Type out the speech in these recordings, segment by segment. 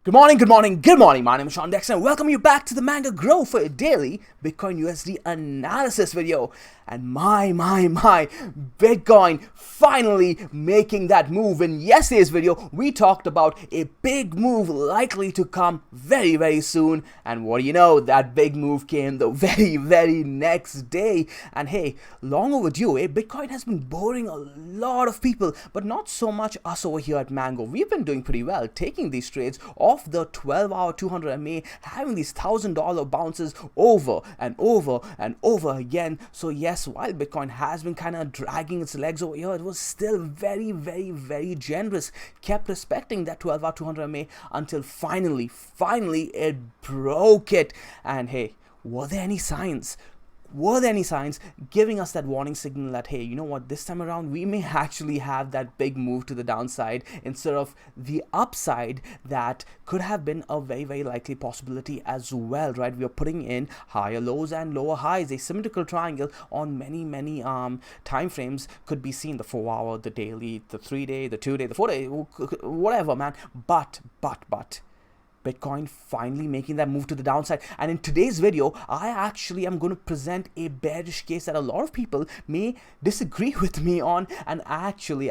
Good morning, good morning, good morning. My name is Sean Dexter and welcome you back to the Manga Grow for a daily Bitcoin USD analysis video. And my, Bitcoin finally making that move. In yesterday's video, we talked about a big move likely to come very soon. And what do you know? That big move came the very next day. And hey, long overdue, Bitcoin has been boring a lot of people, but not so much us over here at Mango. We've been doing pretty well, taking these trades off the 12-hour 200 MA, having these $1,000 bounces over and over again. So yes, while Bitcoin has been kind of dragging its legs over here, it was still very generous, kept respecting that 12-hour 200 MA until finally it broke it. And hey, were there any signs giving us that warning signal that, hey, you know what, this time around we may actually have that big move to the downside instead of the upside that could have been a very likely possibility as well, right? We are putting in higher lows and lower highs, a symmetrical triangle on many time frames could be seen: the 4-hour, the daily, the 3-day, the 2-day, the 4-day, whatever, man. But Bitcoin finally making that move to the downside. And in today's video, I actually am going to present a bearish case that a lot of people may disagree with me on and actually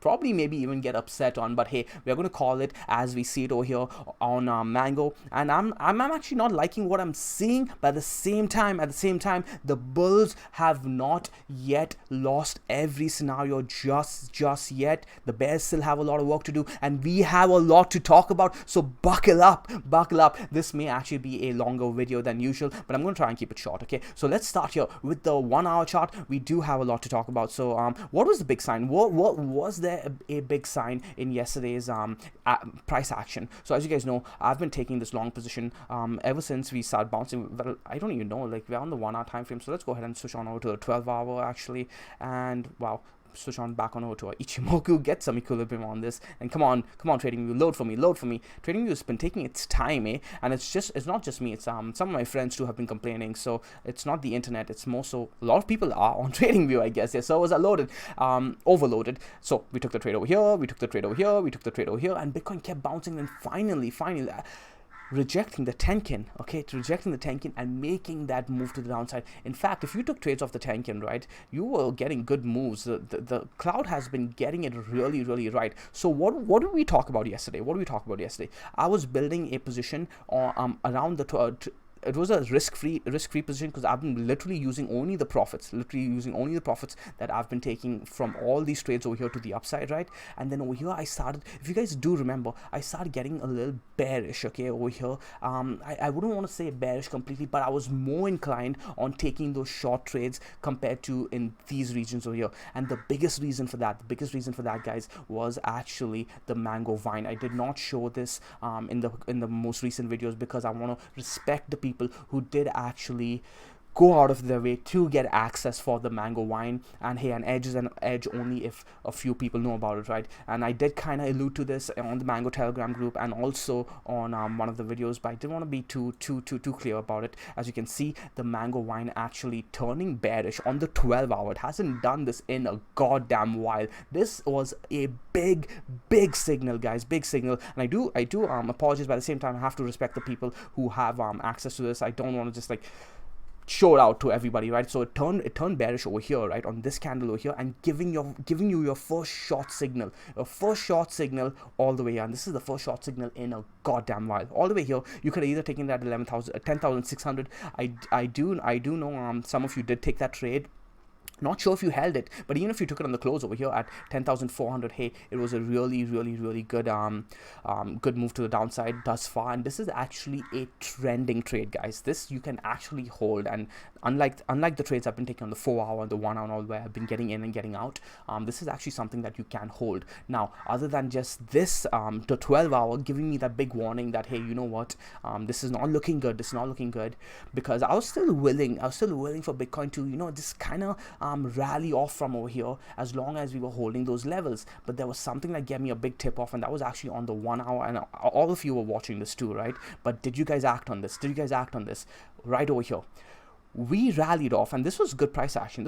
probably maybe even get upset on. But hey, we're going to call it as we see it over here on Mango. And I'm actually not liking what I'm seeing, but at the same time, the bulls have not yet lost every scenario just yet. The bears still have a lot of work to do, and we have a lot to talk about. So buckle up. This may actually be a longer video than usual, but I'm going to try and keep it short. Okay, so let's start here with the 1-hour chart. We do have a lot to talk about. So what was the big sign? What was there a big sign in yesterday's price action? So as you guys know, I've been taking this long position ever since we started bouncing. Well, I don't even know, like, we're on the 1-hour time frame. So let's go ahead and switch on over to the 12-hour actually. And wow, switch on back on over to our Ichimoku, get some equilibrium on this, and come on TradingView, load for me. TradingView has been taking its time, and it's not just me, it's some of my friends too have been complaining. So it's not the internet, it's more so a lot of people are on TradingView, I guess. Their servers are loaded, overloaded. So we took the trade over here, we took the trade over here, we took the trade over here, and Bitcoin kept bouncing, and finally rejecting the Tenkin, and making that move to the downside. In fact, if you took trades off the Tenkin, right, you were getting good moves. The cloud has been getting it really right. So what did we talk about yesterday? I was building a position around the it was a risk-free position because I've been literally using only the profits that I've been taking from all these trades over here to the upside, right? And then over here I started, if you guys do remember, I started getting a little bearish, okay, over here. I wouldn't want to say bearish completely, but I was more inclined on taking those short trades compared to in these regions over here. And the biggest reason for that, guys, was actually the Mango Vine. I did not show this in the most recent videos because I want to respect the people who did actually go out of their way to get access for the Mango Vine. And hey, an edge is an edge only if a few people know about it, right? And I did kind of allude to this on the Mango Telegram group and also on one of the videos, but I didn't want to be too clear about it. As you can see, the Mango Vine actually turning bearish on the 12-hour. It hasn't done this in a goddamn while. This was a big signal, guys, big signal. And I do apologize, but at the same time I have to respect the people who have access to this. I don't want to just like show it out to everybody, right? So it turned bearish over here, right, on this candle over here, and giving you your first short signal all the way here. And this is the first short signal in a goddamn while. All the way here, you could have either taken that 10,600. I do know some of you did take that trade. Not sure if you held it, but even if you took it on the close over here at 10,400, hey, it was a really good good move to the downside thus far. And this is actually a trending trade, guys. This you can actually hold, and unlike the trades I've been taking on the 4-hour and the 1-hour, all where I've been getting in and getting out, this is actually something that you can hold. Now, other than just this, the 12-hour giving me that big warning that, hey, you know what, this is not looking good. Because I was still willing for Bitcoin to, you know, just kind of rally off from over here as long as we were holding those levels. But there was something that gave me a big tip off, and that was actually on the 1-hour. And all of you were watching this too, right? But did you guys act on this? Right over here, we rallied off, and this was good price action.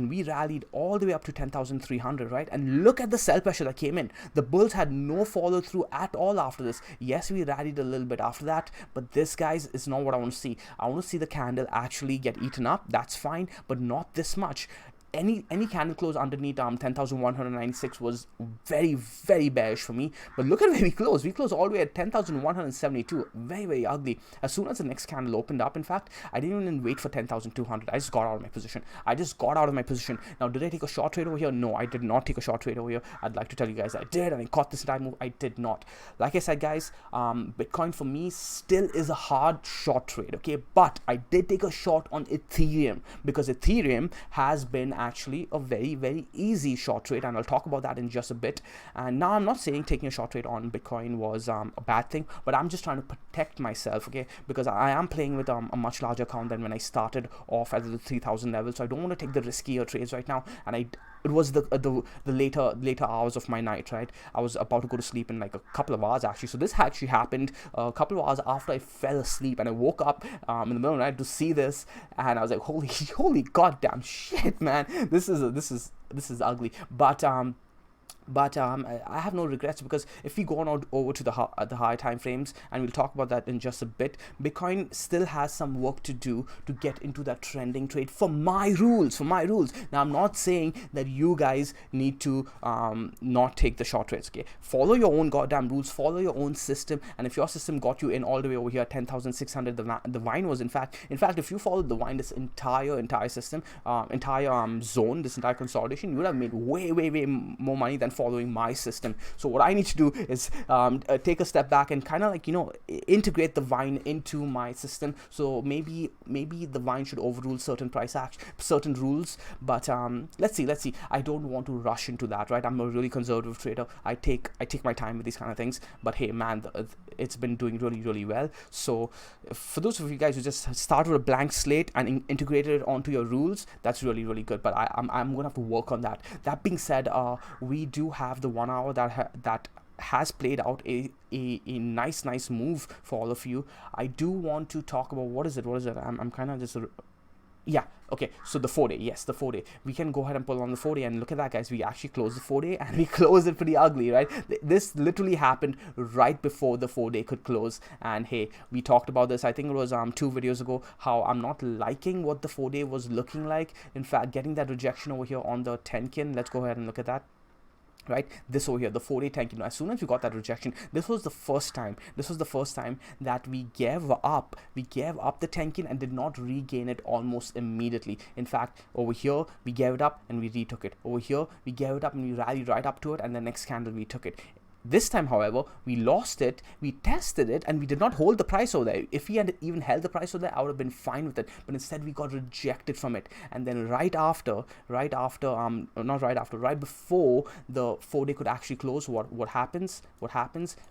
We rallied all the way up to 10,300, right? And look at the sell pressure that came in. The bulls had no follow through at all after this. Yes, we rallied a little bit after that, but this, guys, is not what I want to see. I want to see the candle actually get eaten up. That's fine, but not this much. Any candle close underneath 10,196 was very, very bearish for me. But look at where we closed. We closed all the way at 10,172. Very, very ugly. As soon as the next candle opened up, in fact, I didn't even wait for 10,200. I just got out of my position. Now, did I take a short trade over here? No, I did not take a short trade over here. I'd like to tell you guys I did, and I caught this entire move. I did not. Like I said, guys, Bitcoin for me still is a hard short trade, okay? But I did take a short on Ethereum, because Ethereum has been actually a very, very easy short trade, and I'll talk about that in just a bit. And now I'm not saying taking a short trade on Bitcoin was a bad thing, but I'm just trying to protect myself, okay? Because I am playing with a much larger account than when I started off at the 3,000 level, so I don't want to take the riskier trades right now. And it was the later hours of my night, right? I was about to go to sleep in like a couple of hours actually. So this actually happened a couple of hours after I fell asleep, and I woke up in the middle of the night to see this, and I was like, holy goddamn shit, man! This is ugly. But I have no regrets, because if we go on over to the higher time frames, and we'll talk about that in just a bit, Bitcoin still has some work to do to get into that trending trade for my rules. Now, I'm not saying that you guys need to not take the short trades, okay? Follow your own goddamn rules, follow your own system, and if your system got you in all the way over here at 10,600, the wine was in fact, if you followed the wine, this entire system, entire zone, this entire consolidation, you would have made way more money than following my system. So what I need to do is take a step back and kind of like, integrate the vine into my system. So maybe the vine should overrule certain certain rules, but let's see. I don't want to rush into that, right? I'm a really conservative trader. I take my time with these kind of things, but hey, man, it's been doing really well. So for those of you guys who just started with a blank slate and integrated it onto your rules, that's really good. But I'm gonna have to work on that. That being said, we do have the 1 hour that has played out a nice move for all of you. I do want to talk about what is it. I'm kind of just yeah, okay, so the 4-day, yes, the 4-day. We can go ahead and pull on the 4-day, and look at that, guys. We actually closed the 4-day, and we closed it pretty ugly, right? This literally happened right before the 4-day could close. And hey, we talked about this, I think it was 2 videos ago, how I'm not liking what the 4-day was looking like. In fact, getting that rejection over here on the Tenkin, let's go ahead and look at that. Right, this over here, the 4-day tank. As soon as we got that rejection, this was the first time that we gave up the tanking and did not regain it almost immediately. In fact, over here we gave it up and we retook it. Over here we gave it up and we rallied right up to it, and the next candle we took it. This time, however, we lost it, we tested it, and we did not hold the price over there. If we had even held the price over there, I would have been fine with it. But instead, we got rejected from it. And then right before the 4-day could actually close, what happens?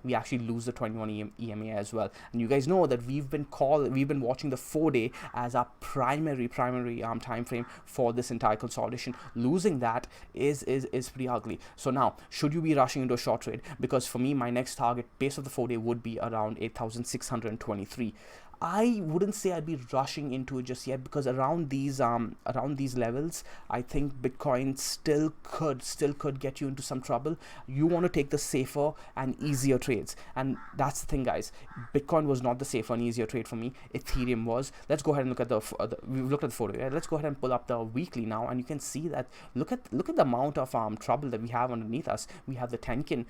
We actually lose the 21 EMA as well. And you guys know that we've been watching the 4-day as our primary time frame for this entire consolidation. Losing that is pretty ugly. So now, should you be rushing into a short trade? Because for me, my next target base of the 4-day would be around 8,623. I wouldn't say I'd be rushing into it just yet, because around these levels, I think Bitcoin still could get you into some trouble. You want to take the safer and easier trades, and that's the thing, guys. Bitcoin was not the safer and easier trade for me. Ethereum was. Let's go ahead and look at we've looked at the 4-day. Right? Let's go ahead and pull up the weekly now, and you can see that. Look at the amount of trouble that we have underneath us. We have the Tenkin.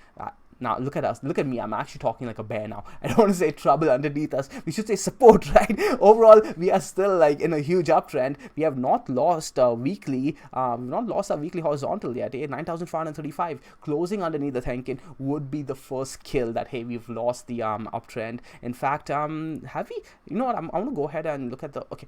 Now look at us, look at me, I'm actually talking like a bear now. I don't want to say trouble underneath us, we should say support, right? Overall, we are still like in a huge uptrend. We have not lost weekly, we've not lost our weekly horizontal yet. 9,535, closing underneath the Tenkin would be the first kill that, hey, we've lost the uptrend. In fact, have we, you know what, I want to go ahead and look at the, okay,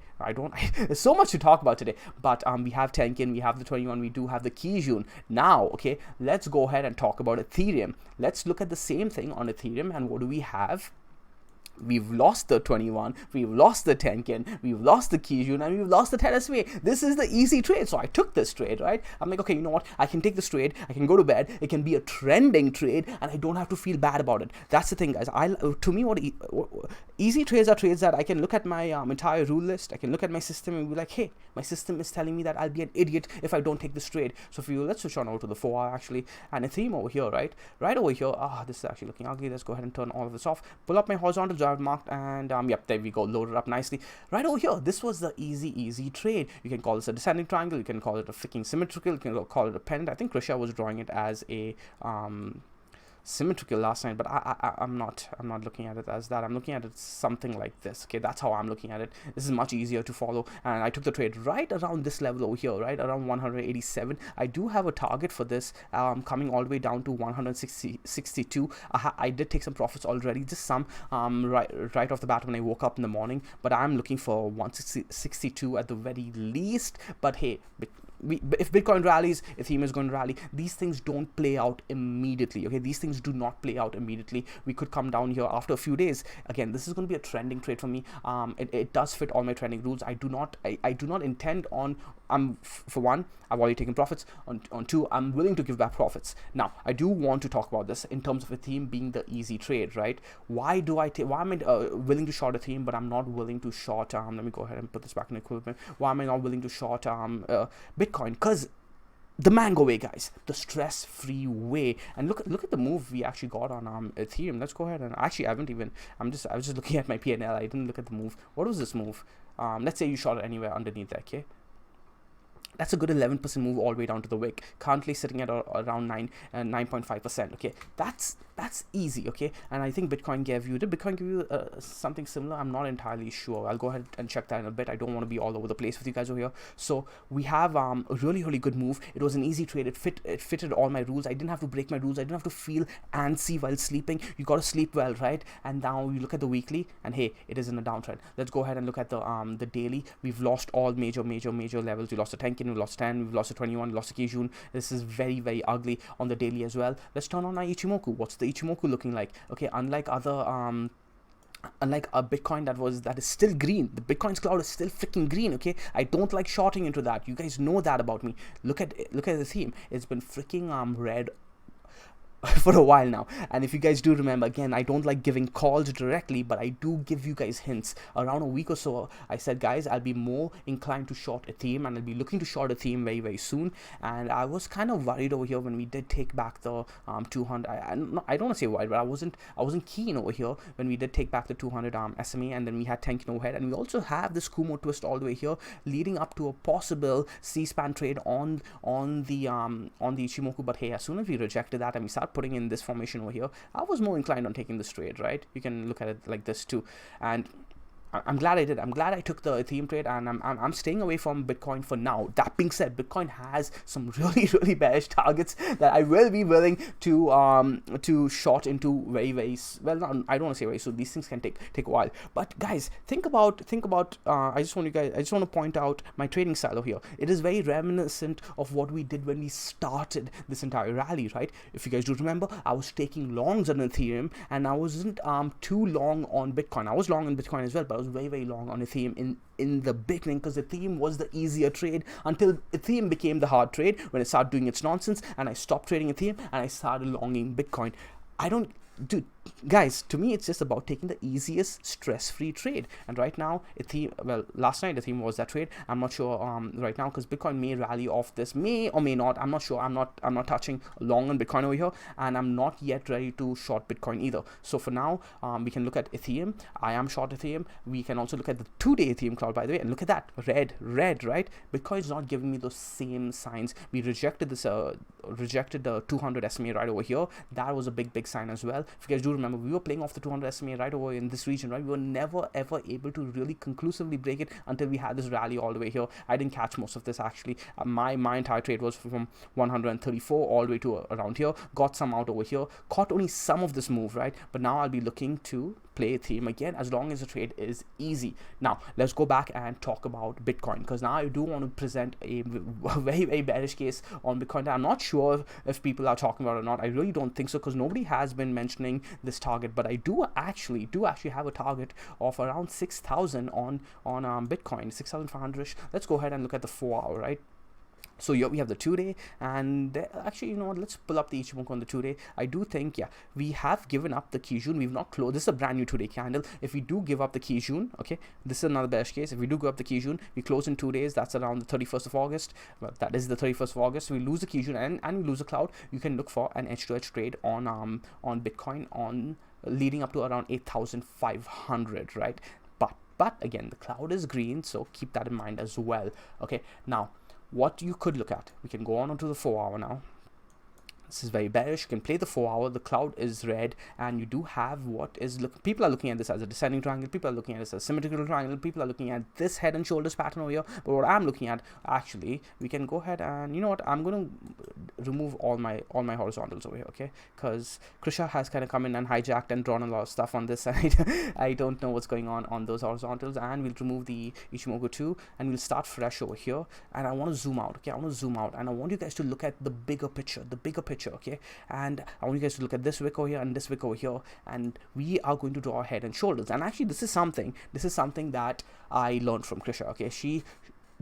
there's so much to talk about today, but we have Tenkin, we have the 21, we do have the Kijun. Now, okay, let's go ahead and talk about Ethereum. Let's look at the same thing on Ethereum, and what do we have? We've lost the 21, we've lost the 10 kin, we've lost the Kijun, and we've lost the 10 SMA. This is the easy trade. So I took this trade, right? I'm like, okay, you know what? I can take this trade, I can go to bed, it can be a trending trade, and I don't have to feel bad about it. That's the thing, guys. To me, what easy trades are trades that I can look at my entire rule list, I can look at my system and be like, hey, my system is telling me that I'll be an idiot if I don't take this trade. So for you, let's switch on over to the 4-hour actually, and Ethereum over here, right? Right over here, this is actually looking ugly. Let's go ahead and turn all of this off. Pull up my horizontal marked, and yep, there we go, loaded up nicely. Right over here, this was the easy trade. You can call this a descending triangle, you can call it a freaking symmetrical, you can call it a pendant. I think Krisha was drawing it as a symmetrical last night, but I'm not looking at it as that. I'm looking at it something like this. Okay, that's how I'm looking at it. This is much easier to follow, and I took the trade right around this level over here, right around 187. I do have a target for this coming all the way down to 162. I did take some profits already, just some right off the bat when I woke up in the morning, but I'm looking for 162 at the very least. But hey, if Bitcoin rallies, Ethereum is going to rally. These things don't play out immediately. Okay, these things do not play out immediately. We could come down here after a few days. Again, this is going to be a trending trade for me. It does fit all my trending rules. I do not intend on. For one, I've already taken profits. On two, I'm willing to give back profits. Now, I do want to talk about this in terms of Ethereum being the easy trade, right? Why am I willing to short Ethereum, but I'm not willing to short? Let me go ahead and put this back in equipment. Why am I not willing to short Bitcoin? Because the mango way, guys, the stress-free way. And look at the move we actually got on Ethereum. Let's go ahead and actually I was just looking at my PNL. I didn't look at the move. What was this move? Let's say you shot it anywhere underneath there. Okay, that's a good 11% move all the way down to the wick. Currently sitting at around 9.5%. Okay, that's easy. Okay, and I think Bitcoin gave you something similar. I'm not entirely sure. I'll go ahead and check that in a bit. I don't want to be all over the place with you guys over here. So we have a really good move. It was an easy trade. It fitted all my rules. I didn't have to break my rules. I didn't have to feel antsy while sleeping. You got to sleep well, right? And now you look at the weekly, and hey, it is in a downtrend. Let's go ahead and look at the daily. We've lost all major levels. We lost the 10, we lost 10, we've lost the 21, we lost the Kijun. This is very ugly on the daily as well. Let's turn on our Ichimoku. What's the Ichimoku looking like? Okay, unlike a Bitcoin that is still green, the Bitcoin's cloud is still freaking green. Okay, I don't like shorting into that. You guys know that about me. Look at the theme. It's been freaking red for a while now. And if you guys do remember, again, I don't like giving calls directly, but I do give you guys hints. Around a week or so, I said, guys, I'll be more inclined to short Ethereum, and I'll be looking to short Ethereum very soon. And I was kind of worried over here when we did take back the 200. I don't want to say why, but I wasn't keen over here when we did take back the 200 SMA, and then we had 10 kin overhead, and we also have this Kumo twist all the way here, leading up to a possible C-span trade on the Ichimoku. But hey, as soon as we rejected that and we start putting in this formation over here, I was more inclined on taking this trade, right? You can look at it like this too. And I'm glad I did. I'm glad I took the Ethereum trade, and I'm staying away from Bitcoin for now. That being said, Bitcoin has some really bearish targets that I will be willing to short into very well. Not, I don't want to say very soon. These things can take a while. But guys, think about. I just want to point out my trading style over here. It is very reminiscent of what we did when we started this entire rally, right? If you guys do remember, I was taking longs on Ethereum, and I wasn't too long on Bitcoin. I was long on Bitcoin as well, but I was very long on Ethereum in the beginning, because Ethereum was the easier trade until Ethereum became the hard trade when it started doing its nonsense, and I stopped trading Ethereum and I started longing Bitcoin. Dude, guys, to me, it's just about taking the easiest stress-free trade. And right now, Ethereum, well, last night Ethereum was that trade. I'm not sure right now, because Bitcoin may rally off this, may or may not. I'm not sure. I'm not touching long on Bitcoin over here, and I'm not yet ready to short Bitcoin either. So for now, we can look at Ethereum. I am short Ethereem. We can also look at the 2-day Ethereum cloud, by the way, and look at that, red, right? Bitcoin's not giving me those same signs. We rejected this, rejected the 200 SMA right over here. That was a big sign as well. If you guys do remember, we were playing off the 200 SMA right over in this region, right? We were never ever able to really conclusively break it until we had this rally all the way here. I didn't catch most of this actually. My entire trade was from 134 all the way to around here. Got some out over here. Caught only some of this move, right? But now I'll be looking to play Ethereum again, as long as the trade is easy. Now let's go back and talk about Bitcoin, because now I do want to present a very bearish case on Bitcoin that I'm not sure if people are talking about it or not. I really don't think so, because nobody has been mentioning this target, but I do actually have a target of around 6,000 on Bitcoin, 6,500. Let's go ahead and look at the 4-hour, right? So here we have the 2-day, and actually, you know what, let's pull up the Ichimoku on the 2-day. I do think, yeah, we have given up the Kijun. We've not closed. This is a brand new 2-day candle. If we do give up the Kijun, okay, this is another bearish case. If we do give up the Kijun, we close in 2 days. That's around the 31st of August. Well, that is the 31st of August. We lose the Kijun and we lose a cloud. You can look for an edge-to-edge trade on Bitcoin on leading up to around 8,500, right? But again, the cloud is green, so keep that in mind as well. Okay, now what you could look at, we can go on to the 4-hour now. This is very bearish. You can play the 4-hour. The cloud is red, and you do have what is people are looking at this as a descending triangle. People are looking at this as a symmetrical triangle. People are looking at this head and shoulders pattern over here. But what I'm looking at, actually, we can go ahead and, you know what, I'm going to remove all my horizontals over here, okay? Because Krisha has kind of come in and hijacked and drawn a lot of stuff on this side. I don't know what's going on those horizontals, and we'll remove the Ichimoku too, and we'll start fresh over here. And I want to zoom out, okay? I want to zoom out, and I want you guys to look at the bigger picture, okay? And I want you guys to look at this wick over here and this wick over here, and we are going to draw head and shoulders. And actually, this is something that I learned from Krisha, okay? She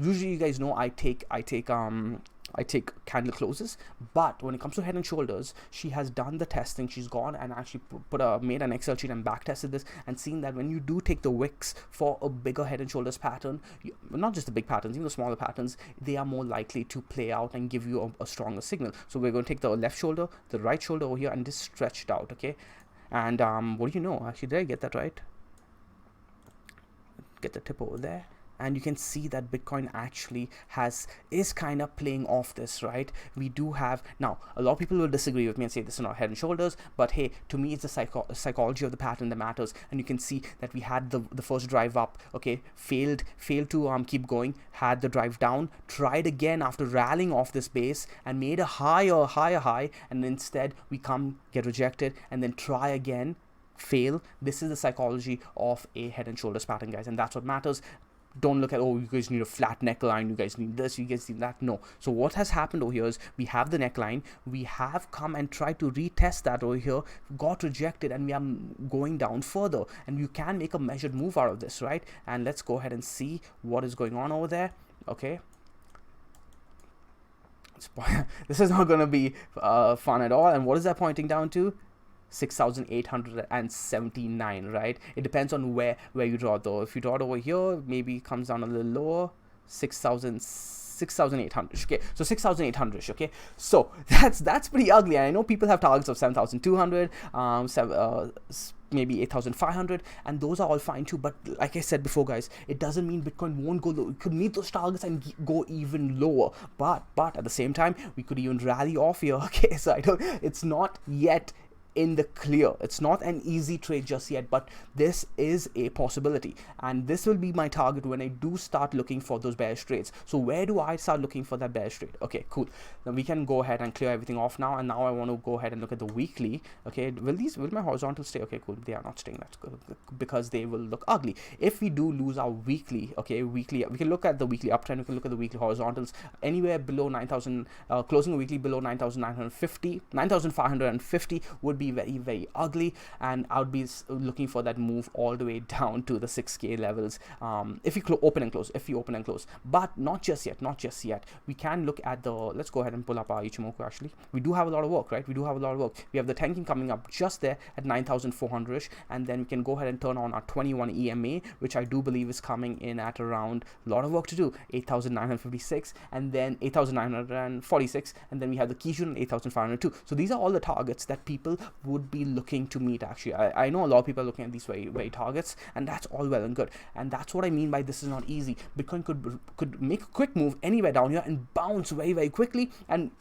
usually, you guys know, I take candle closes, but when it comes to head and shoulders, she has done the testing. She's gone and actually made an Excel sheet and back tested this, and seen that when you do take the wicks for a bigger head and shoulders pattern, not just the big patterns, even the smaller patterns, they are more likely to play out and give you a stronger signal. So we're going to take the left shoulder, the right shoulder over here, and just stretch it out, okay? And what do you know, actually, did I get that right? Get the tip over there. And you can see that Bitcoin actually is kind of playing off this, right? We do have, now a lot of people will disagree with me and say this is not head and shoulders, but hey, to me it's the psychology of the pattern that matters. And you can see that we had the first drive up, okay, failed to keep going, had the drive down, tried again after rallying off this base and made a higher high, and instead we get rejected, and then try again, fail. This is the psychology of a head and shoulders pattern, guys, and that's what matters. Don't look at, oh, you guys need a flat neckline, you guys need this, you guys need that. No. So what has happened over here is we have the neckline, we have come and tried to retest that over here, got rejected, and we are going down further, and you can make a measured move out of this, right? And let's go ahead and see what is going on over there. Okay, this is not going to be fun at all. And what is that pointing down to? 6,879, right? It depends on where you draw it, though. If you draw it over here, maybe it comes down a little lower. 6,800. Okay, so 6,800. Okay, so that's pretty ugly. And I know people have targets of 7,200, maybe 8,500, and those are all fine too. But like I said before, guys, it doesn't mean Bitcoin won't go low. It could meet those targets and go even lower. But at the same time, we could even rally off here. Okay, so it's not yet in the clear. It's not an easy trade just yet, but this is a possibility, and this will be my target when I do start looking for those bearish trades. So where do I start looking for that bearish trade? Okay, cool. Then we can go ahead and clear everything off now, and now I want to go ahead and look at the weekly. Okay, will my horizontal stay? Okay, cool. They are not staying. That's good, because they will look ugly if we do lose our weekly. Okay, weekly, we can look at the weekly uptrend, we can look at the weekly horizontals anywhere below 9,000, closing a weekly below 9,950, 9,550 would be very ugly, and I would be looking for that move all the way down to the 6K levels if we open and close, but not just yet. We can look at let's go ahead and pull up our Ichimoku. Actually, we do have a lot of work, right? We have the tanking coming up just there at 9,400, and then we can go ahead and turn on our 21 EMA, which I do believe is coming in at around, a lot of work to do, 8,956, and then 8,946, and then we have the Kijun 8,502. So these are all the targets that people would be looking to meet. Actually, I know a lot of people are looking at these very targets, and that's all well and good, and that's what I mean by this is not easy. Bitcoin could make a quick move anywhere down here and bounce very quickly, and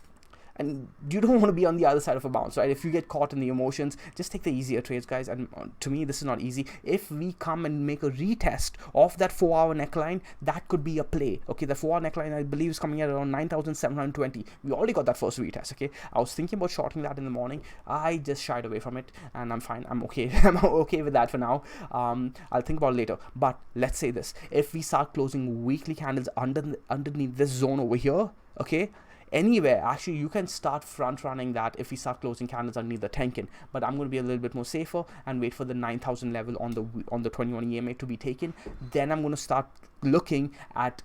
and you don't want to be on the other side of a bounce, right? If you get caught in the emotions, just take the easier trades, guys. And to me, this is not easy. If we come and make a retest of that 4-hour neckline, that could be a play. Okay, the 4-hour neckline, I believe, is coming at around 9,720. We already got that first retest. Okay, I was thinking about shorting that in the morning. I just shied away from it, and I'm fine. I'm okay. I'm okay with that for now. I'll think about it later. But let's say this: if we start closing weekly candles underneath this zone over here, okay, anywhere, actually you can start front running that if we start closing candles underneath the Tenkin. But I'm going to be a little bit more safer and wait for the 9,000 level on the 21 EMA to be taken. Then I'm going to start looking at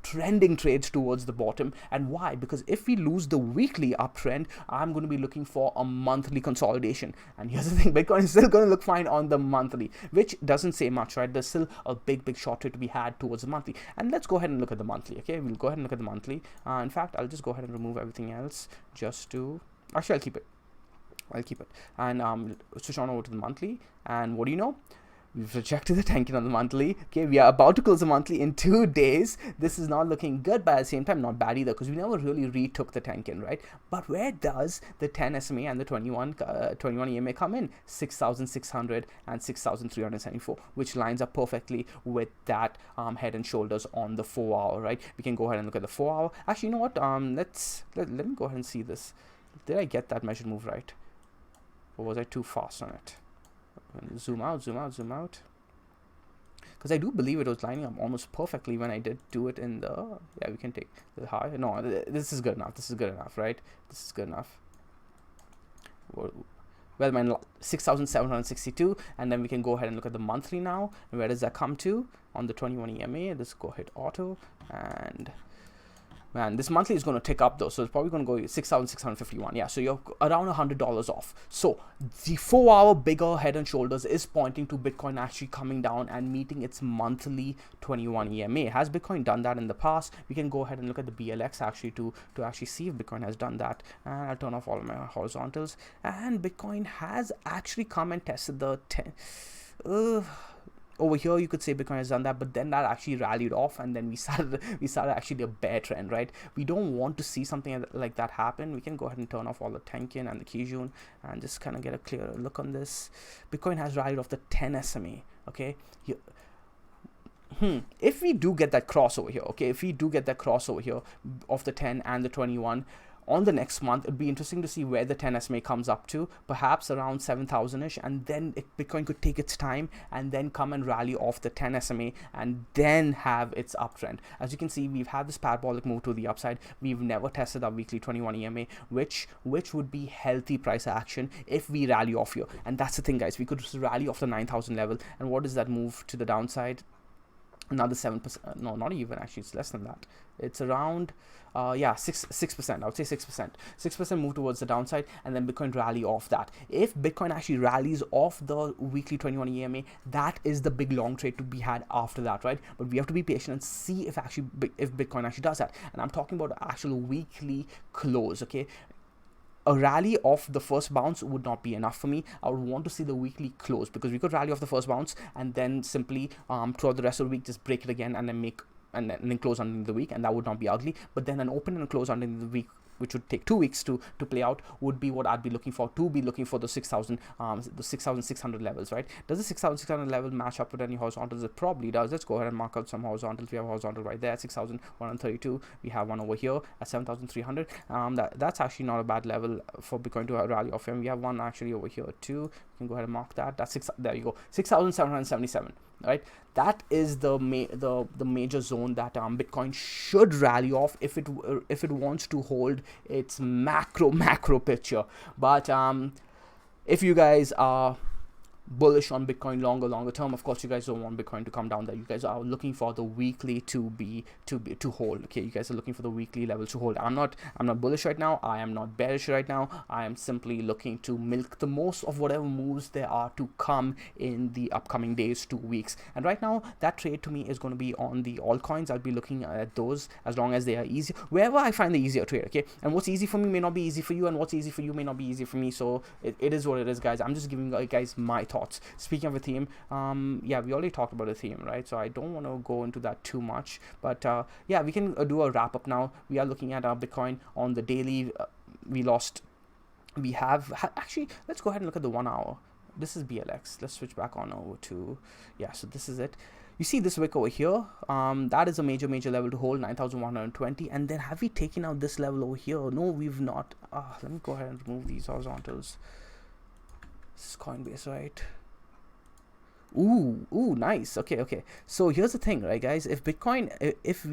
trending trades towards the bottom. And why? Because if we lose the weekly uptrend, I'm going to be looking for a monthly consolidation. And here's the thing: Bitcoin is still going to look fine on the monthly, which doesn't say much, right? There's still a big short trade to be had towards the monthly. And let's go ahead and look at the monthly. Okay, we'll go ahead and look at the monthly. In fact, I'll just go ahead and remove everything else just to, actually I'll keep it and switch on over to the monthly. And what do you know? We've rejected the Tenkin on the monthly. Okay, we are about to close the monthly in 2 days. This is not looking good, but at the same time, not bad either, because we never really retook the Tenkin, right? But where does the 10 SMA and the 21 EMA come in? 6,600 and 6,374, which lines up perfectly with that head and shoulders on the 4-hour, right? We can go ahead and look at the 4-hour. Actually, you know what? Let me go ahead and see this. Did I get that measured move right? Or was I too fast on it? Zoom out, because I do believe it was lining up almost perfectly when I did do it in the, yeah, we can take the high. No, this is good enough. This is good enough, right? This is good enough. Well, my 6,762, and then we can go ahead and look at the monthly now. And where does that come to on the 21 EMA? Let's go hit auto, and man, this monthly is going to tick up though, so it's probably going to go 6,651. Yeah, so you're around $100 off. So the 4-hour bigger head and shoulders is pointing to Bitcoin actually coming down and meeting its monthly 21 EMA. Has Bitcoin done that in the past? We can go ahead and look at the BLX actually to actually see if Bitcoin has done that. And I'll turn off all of my horizontals. And Bitcoin has actually come and tested the 10. Over here you could say Bitcoin has done that, but then that actually rallied off, and then we started actually a bear trend, right? We don't want to see something like that happen. We can go ahead and turn off all the Tenkin and the Kijun and just kind of get a clearer look on this. Bitcoin has rallied off the 10 SMA. Okay, if we do get that crossover here, okay, if we do get that crossover here of the 10 and the 21 on the next month, it'd be interesting to see where the 10 SMA comes up to, perhaps around 7,000-ish, and then Bitcoin could take its time and then come and rally off the 10 SMA and then have its uptrend. As you can see, we've had this parabolic move to the upside. We've never tested our weekly 21 EMA, which would be healthy price action if we rally off here. And that's the thing, guys, we could just rally off the 9,000 level. And what is that move to the downside? Another 7%. No, not even, actually, it's less than that. It's around 6%. I would say 6% move towards the downside, and then Bitcoin rally off that. If Bitcoin actually rallies off the weekly 21 EMA, that is the big long trade to be had after that, right? But we have to be patient and see if Bitcoin actually does that. And I'm talking about the actual weekly close. Okay, a rally off the first bounce would not be enough for me. I would want to see the weekly close, because we could rally off the first bounce and then simply throughout the rest of the week just break it again and then close under the week, and that would not be ugly. But then an open and close under the week, which would take 2 weeks to play out, would be what I'd be looking for. To be looking for the 6,600 levels, right? Does the 6,600 level match up with any horizontals? It probably does. Let's go ahead and mark out some horizontals. We have a horizontal right there at 6,132. We have one over here at 7,300. That's actually not a bad level for Bitcoin to rally off, and we have one actually over here too. You can go ahead and mark that. That's there you go, 6,777. Right, that is the major zone that Bitcoin should rally off if it wants to hold its macro picture. But if you guys are bullish on Bitcoin longer term, of course you guys don't want Bitcoin to come down there. You guys are looking for the weekly to hold. Okay, you guys are looking for the weekly level to hold. I'm not bullish right now. I am not bearish right now. I am simply looking to milk the most of whatever moves there are to come in the upcoming days, 2 weeks. And right now that trade to me is going to be on the altcoins. I'll be looking at those as long as they are easy, wherever I find the easier trade. Okay, and what's easy for me may not be easy for you, and what's easy for you may not be easy for me. So it is what it is, guys. I'm just giving you guys my thoughts thoughts. Speaking of Ethereum, yeah, we already talked about Ethereum, right? So I don't want to go into that too much, but yeah, we can do a wrap up now. We are looking at our Bitcoin on the daily. We have actually, let's go ahead and look at the 1 hour. This is BLX. Let's switch back on over to, yeah, so this is it. You see this wick over here, that is a major level to hold, 9,120. And then have we taken out this level over here? No, we've not. Let me go ahead and remove these horizontals. This is Coinbase, right? Ooh, nice. Okay. So here's the thing, right, guys? If Bitcoin, if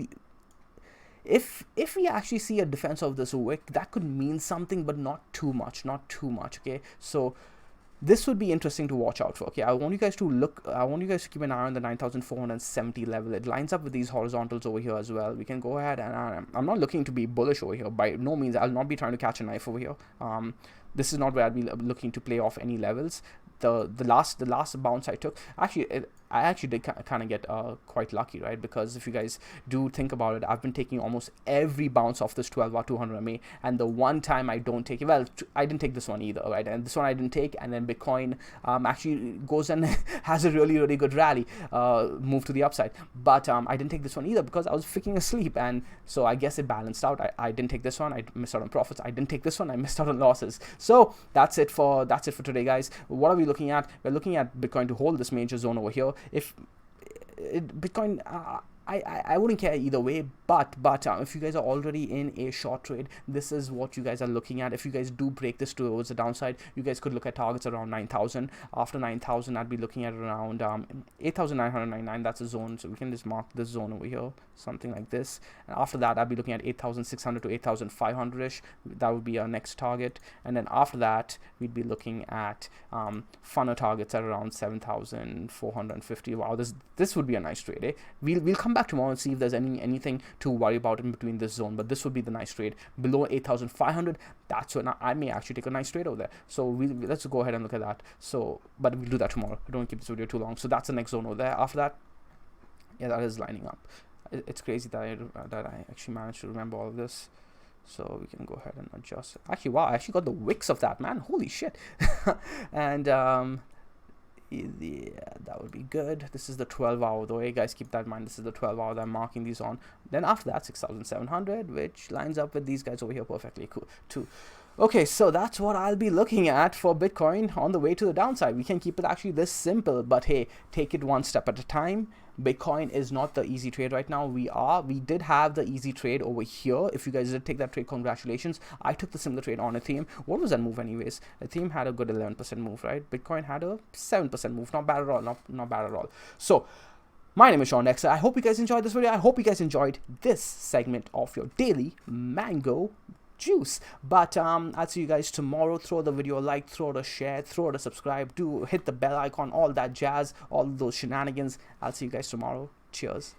we actually see a defense of this wick, that could mean something, but not too much. Okay, so this would be interesting to watch out for. Okay, I want you guys to keep an eye on the 9,470 level. It lines up with these horizontals over here as well. We can go ahead, and I'm not looking to be bullish over here, by no means. I'll not be trying to catch a knife over here. This is not where I'd be looking to play off any levels. The last bounce I took, I actually did kind of get quite lucky, right? Because if you guys do think about it, I've been taking almost every bounce off this 12-hour 200 MA, and the one time I don't take it, well, I didn't take this one either, right? And this one I didn't take, and then Bitcoin actually goes and has a really good rally, move to the upside. But I didn't take this one either because I was freaking asleep, and so I guess it balanced out. I didn't take this one, I missed out on profits. I didn't take this one, I missed out on losses. So that's it for today, guys. What are we looking at? We're looking at Bitcoin to hold this major zone over here. If Bitcoin, I wouldn't care either way, but if you guys are already in a short trade, this is what you guys are looking at. If you guys do break this towards the downside, you guys could look at targets around 9,000. After 9,000, I'd be looking at around 8,999. That's a zone, so we can just mark this zone over here, something like this. And after that, I'd be looking at 8,600 to 8,500ish. That would be our next target. And then after that, we'd be looking at funner targets at around 7,450. Wow, this would be a nice trade, eh? We'll come back tomorrow and see if there's anything to worry about in between this zone, but this would be the nice trade. Below 8,500, that's when I may actually take a nice trade over there. So let's go ahead and look at that. So, but we'll do that tomorrow. I don't want to keep this video too long. So that's the next zone over there. After that, yeah, that is lining up. It's crazy that I actually managed to remember all of this. So we can go ahead and adjust. Actually, wow, I actually got the wicks of that, man. Holy shit. And yeah, that would be good. This is the 12-hour though, hey guys, keep that in mind. This is the 12-hour that I'm marking these on. Then after that, 6,700, which lines up with these guys over here perfectly cool too. Okay, so that's what I'll be looking at for Bitcoin on the way to the downside. We can keep it actually this simple, but hey, take it one step at a time. Bitcoin is not the easy trade right now. We did have the easy trade over here. If you guys did take that trade, congratulations. I took the similar trade on Ethereum. What was that move anyways? Ethereum had a good 11% move, right? Bitcoin had a 7% move. Not bad at all. Not bad at all. So my name is Sean Dexter. I hope you guys enjoyed this video. I hope you guys enjoyed this segment of your daily mango juice. But I'll see you guys tomorrow. Throw the video a like, throw it a share, throw it a subscribe, do hit the bell icon, all that jazz, all those shenanigans. I'll see you guys tomorrow. Cheers.